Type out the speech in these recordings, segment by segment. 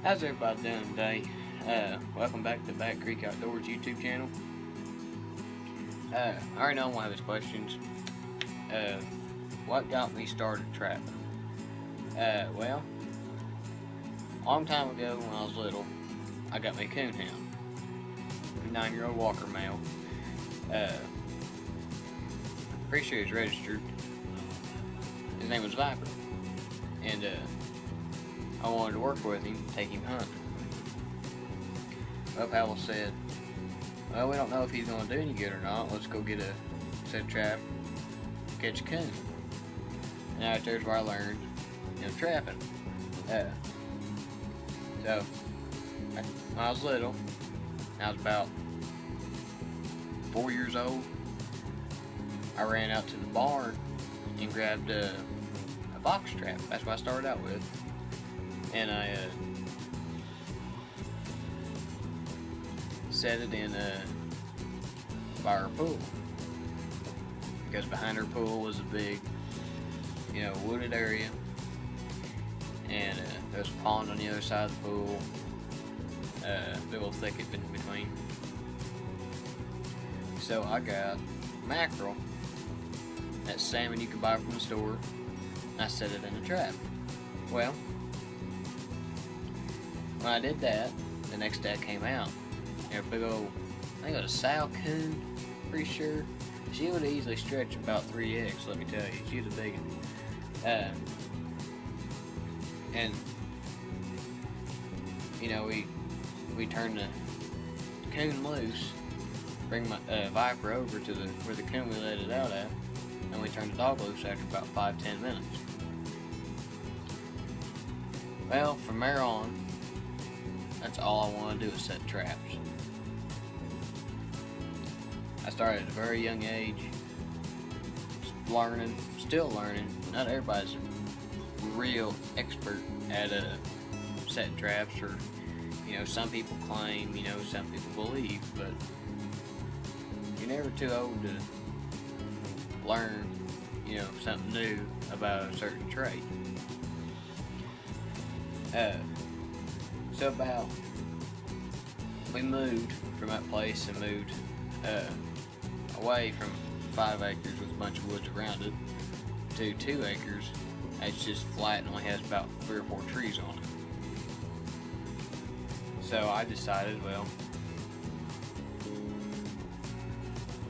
How's everybody doing today? Welcome back to Back Creek Outdoors YouTube channel. I already know one of his questions. Uh, what got me started trapping? Well, a long time ago when I was little, I got my coon hound, a 9-year-old Walker male. Uh, Pretty sure he's registered. His name was Viper, and I wanted to work with him, take him hunting. Well, Powell said, well, we don't know if he's going to do any good or not. Let's go get a set trap, catch a coon. And out there's where I learned, trapping. So, when I was little, I was about 4 years old, I ran out to the barn and grabbed a box trap. That's what I started out with. And I set it in by our pool, because behind our pool was a big, wooded area, and there was a pond on the other side of the pool, big old thicket in between. So I got mackerel, that salmon you could buy from the store, and I set it in a trap. Well, when I did that, the next day I came out. A big old, I think it was a sow coon, pretty sure. She would easily stretch about 3 eggs, let me tell you. She was a big one. And, we turned the coon loose, bring my Viper over to where the coon we let it out at, and we turned the dog loose after about 5-10 minutes. Well, from there on, that's all I want to do is set traps. I started at a very young age, still learning. Not everybody's a real expert at setting traps, or some people claim, some people believe, but you're never too old to learn, something new about a certain trait. We moved from that place and moved away from 5 acres with a bunch of woods around it to 2 acres. It's just flat and only has about 3 or 4 trees on it. So I decided, well,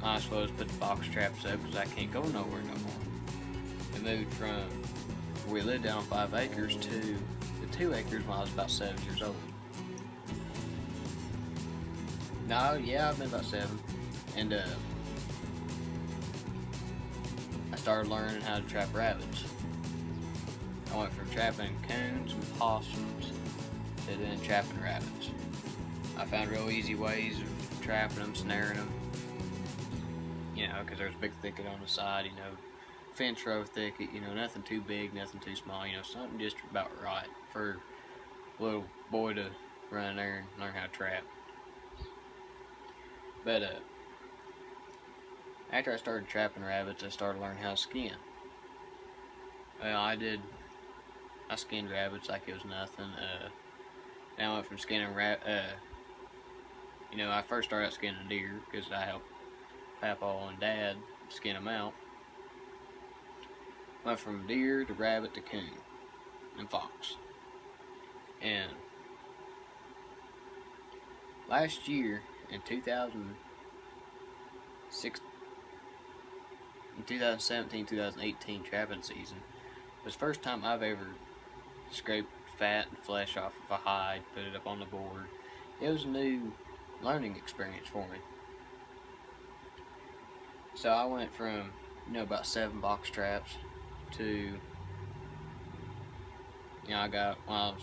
I suppose put the box traps up because I can't go nowhere no more. We moved from where we lived down on 5 acres to the 2 acres when I was about 7 years old. No, yeah, I've been about 7. And I started learning how to trap rabbits. I went from trapping coons and possums to then trapping rabbits. I found real easy ways of trapping them, snaring them. Because there's a big thicket on the side, fence row thicket, nothing too big, nothing too small, something just about right for a little boy to run in there and learn how to trap. But after I started trapping rabbits, I started learning how to skin. Well, I skinned rabbits like it was nothing. Then I went from skinning I first started out skinning deer because I helped Papa and Dad skin them out. Went from deer to rabbit to coon and fox. And last year in 2017-2018 trapping season was the first time I've ever scraped fat and flesh off of a hide, put it up on the board. It was a new learning experience for me. So I went from about 7 box traps to I got, when I was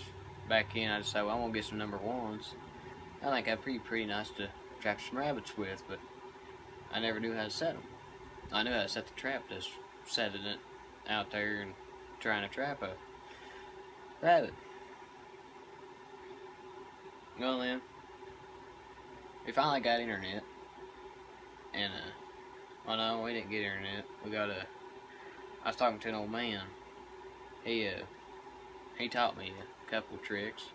back in, I decided, well, I'm gonna get some number 1s. I think that'd be pretty nice to trap some rabbits with, but I never knew how to set them. I knew how to set the trap, just setting it out there and trying to trap a rabbit. Well then, we finally got internet, and well, no, we didn't get internet. I was talking to an old man. He taught me a couple of tricks.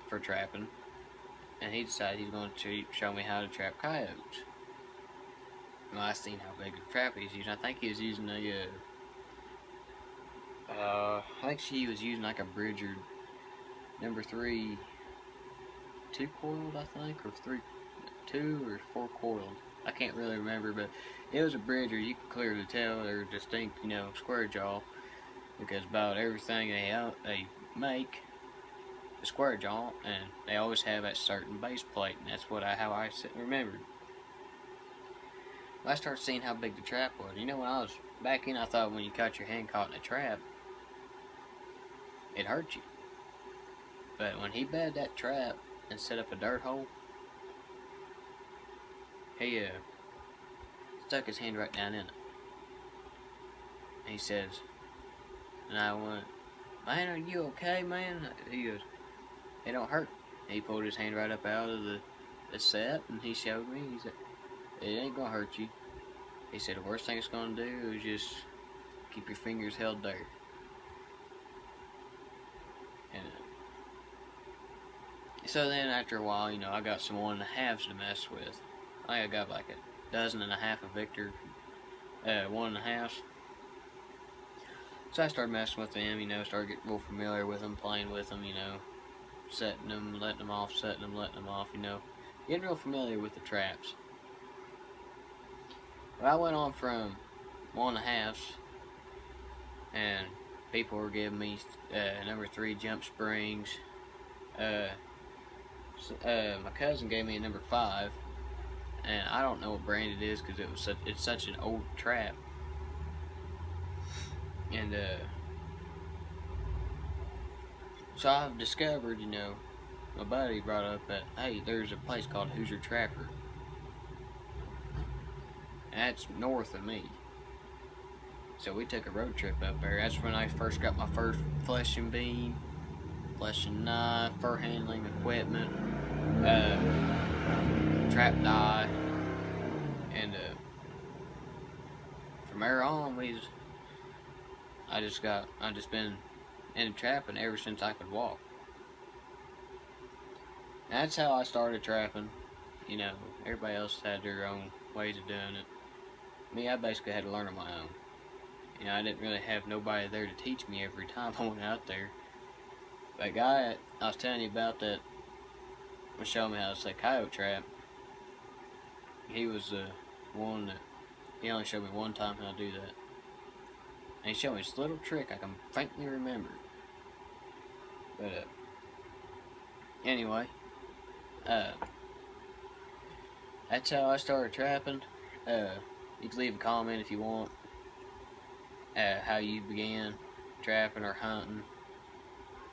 for trapping, and he decided he's going to show me how to trap coyotes. Well, I seen how big the trap he's using. I think he was using I think she was using like a Bridger number 3 2 coiled, I think, or 2 or 4 coiled. I can't really remember, but it was a Bridger. You could clearly tell they're distinct, square jaw, because about everything they make the square jaw, and they always have that certain base plate, and that's how I remembered. I started seeing how big the trap was. When I was back in, I thought when you caught your hand caught in a trap, it hurt you. But when he bed that trap and set up a dirt hole, he stuck his hand right down in it. And he says, and I went, "Man, are you okay, man?" He goes, "It don't hurt." He pulled his hand right up out of the set, and he showed me. He said, "It ain't gonna hurt you." He said, "The worst thing it's gonna do is just keep your fingers held there." And so then after a while, I got some 1.5s to mess with. I got like a dozen and a half of Victor 1.5s. So I started messing with them, started getting real familiar with them, playing with them, setting them, letting them off, setting them, letting them off, getting real familiar with the traps. But I went on from 1.5s, and people were giving me number 3 jump springs. My cousin gave me a number 5, and I don't know what brand it is because it's such an old trap. And so I've discovered, my buddy brought up that, hey, there's a place called Hoosier Trapper. And that's north of me. So we took a road trip up there. That's when I first got my first fleshing beam, fleshing knife, fur handling equipment, trap die, and from there on, I just been into trapping ever since I could walk. And that's how I started trapping. Everybody else had their own ways of doing it. Me, I basically had to learn on my own. I didn't really have nobody there to teach me every time I went out there. That guy I was telling you about that was showing me how to say coyote trap, he was the one that, he only showed me one time how to do that. And he showed me this little trick I can faintly remember. But, anyway, that's how I started trapping. You can leave a comment if you want, how you began trapping or hunting.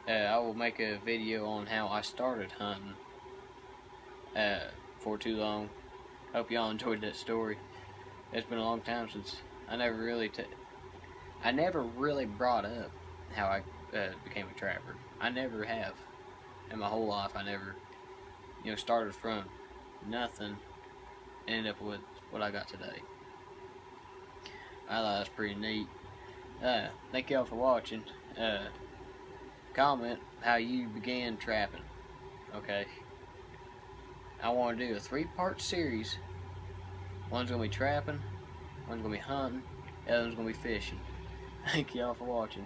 I will make a video on how I started hunting for too long. Hope y'all enjoyed that story. It's been a long time since I never really brought up how I became a trapper. I never have. In my whole life, I never, started from nothing and ended up with what I got today. I thought that was pretty neat. Thank y'all for watching. Comment how you began trapping. Okay. I want to do a 3-part series. One's going to be trapping, one's going to be hunting, the other one's going to be fishing. Thank y'all for watching.